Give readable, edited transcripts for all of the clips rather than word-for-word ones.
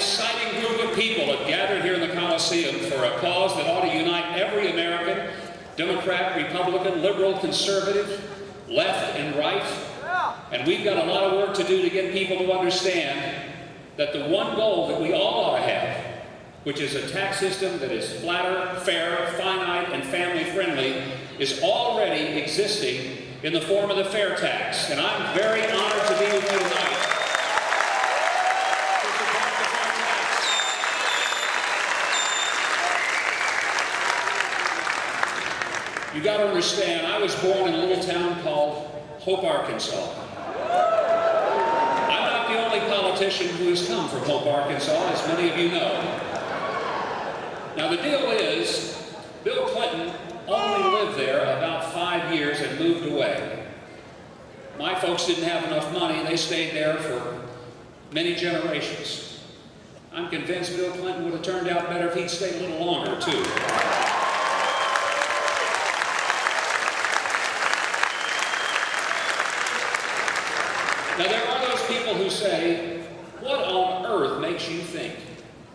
exciting group of people have gathered here in the Coliseum for a cause that ought to unite every American, Democrat, Republican, liberal, conservative, left and right. And we've got a lot of work to do to get people to understand that the one goal that we all ought to have, which is a tax system that is flatter, fair, finite, and family-friendly, is already existing in the form of the fair tax. And I'm very honored to be with you tonight. You got to understand, I was born in a little town called Hope, Arkansas. I'm not the only politician who has come from Hope, Arkansas, as many of you know. Now the deal is, Bill Clinton only lived there about 5 years and moved away. My folks didn't have enough money, they stayed there for many generations. I'm convinced Bill Clinton would have turned out better if he'd stayed a little longer, too. Now there are those people who say, what on earth makes you think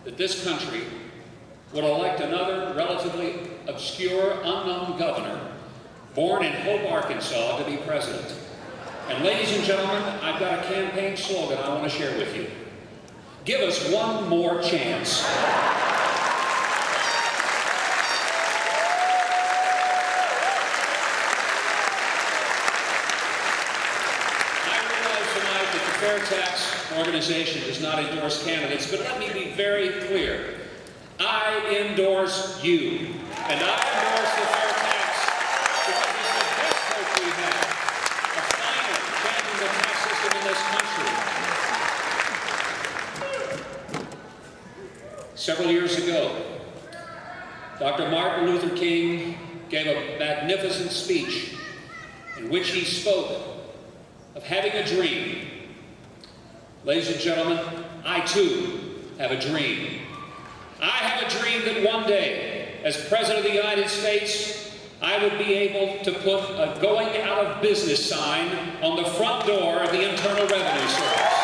that this country would elect another relatively obscure, unknown governor born in Hope, Arkansas to be president? And ladies and gentlemen, I've got a campaign slogan I want to share with you. Give us one more chance. Fair Tax organization does not endorse candidates, but let me be very clear. I endorse you, and I endorse the fair tax because it's the best hope we have of finally changing the tax system in this country. Several years ago, Dr. Martin Luther King gave a magnificent speech in which he spoke of having a dream. Ladies and gentlemen, I too have a dream. I have a dream that one day, as President of the United States, I would be able to put a going out of business sign on the front door of the Internal Revenue Service.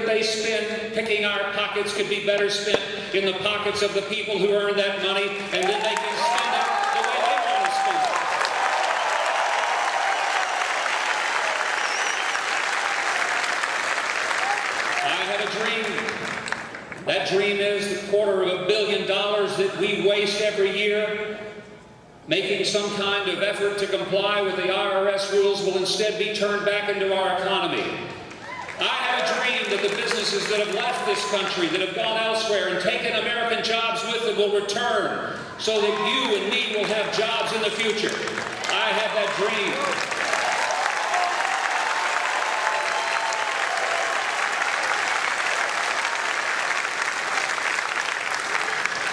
They spend picking our pockets could be better spent in the pockets of the people who earn that money, and then they can spend it the way they want to spend it. I have a dream. That dream is the $250 million that we waste every year making some kind of effort to comply with the IRS rules will instead be turned back into our economy. I have a dream that the businesses that have left this country, that have gone elsewhere and taken American jobs with them will return so that you and me will have jobs in the future. I have that dream.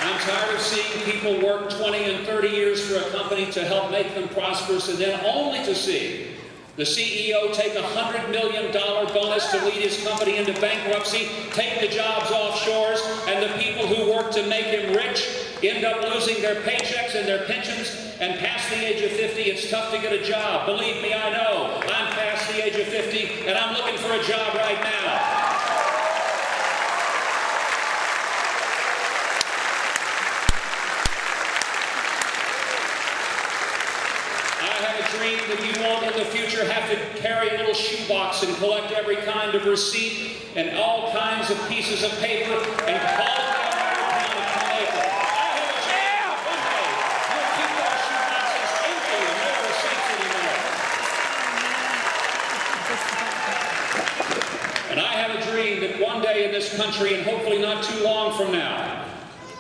I'm tired of seeing people work 20 and 30 years for a company to help make them prosperous and then only to see the CEO take a $100 million bonus to lead his company into bankruptcy, take the jobs offshore, and the people who work to make him rich end up losing their paychecks and their pensions, and past the age of 50, it's tough to get a job. Believe me, I know. I'm past the age of 50, and I'm looking for a job right now. That you won't in the future have to carry a little shoebox and collect every kind of receipt and all kinds of pieces of paper and call down your account to come over. I have a dream that one day you'll keep those shoeboxes empty and no receipts anymore. And I have a dream that one day in this country, and hopefully not too long from now,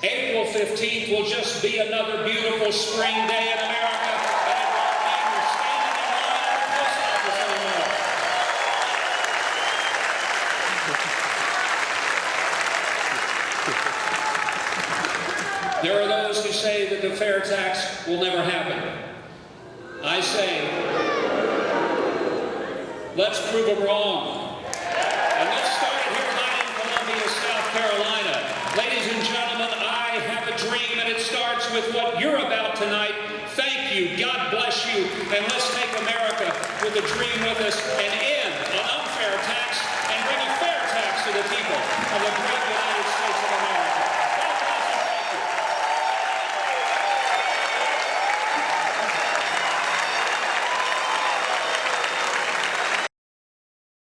April 15th will just be another beautiful spring day in America. There are those who say that the fair tax will never happen. I say, let's prove them wrong. And let's start it here tonight in Columbia, South Carolina. and let's take America with a dream with us and end an unfair tax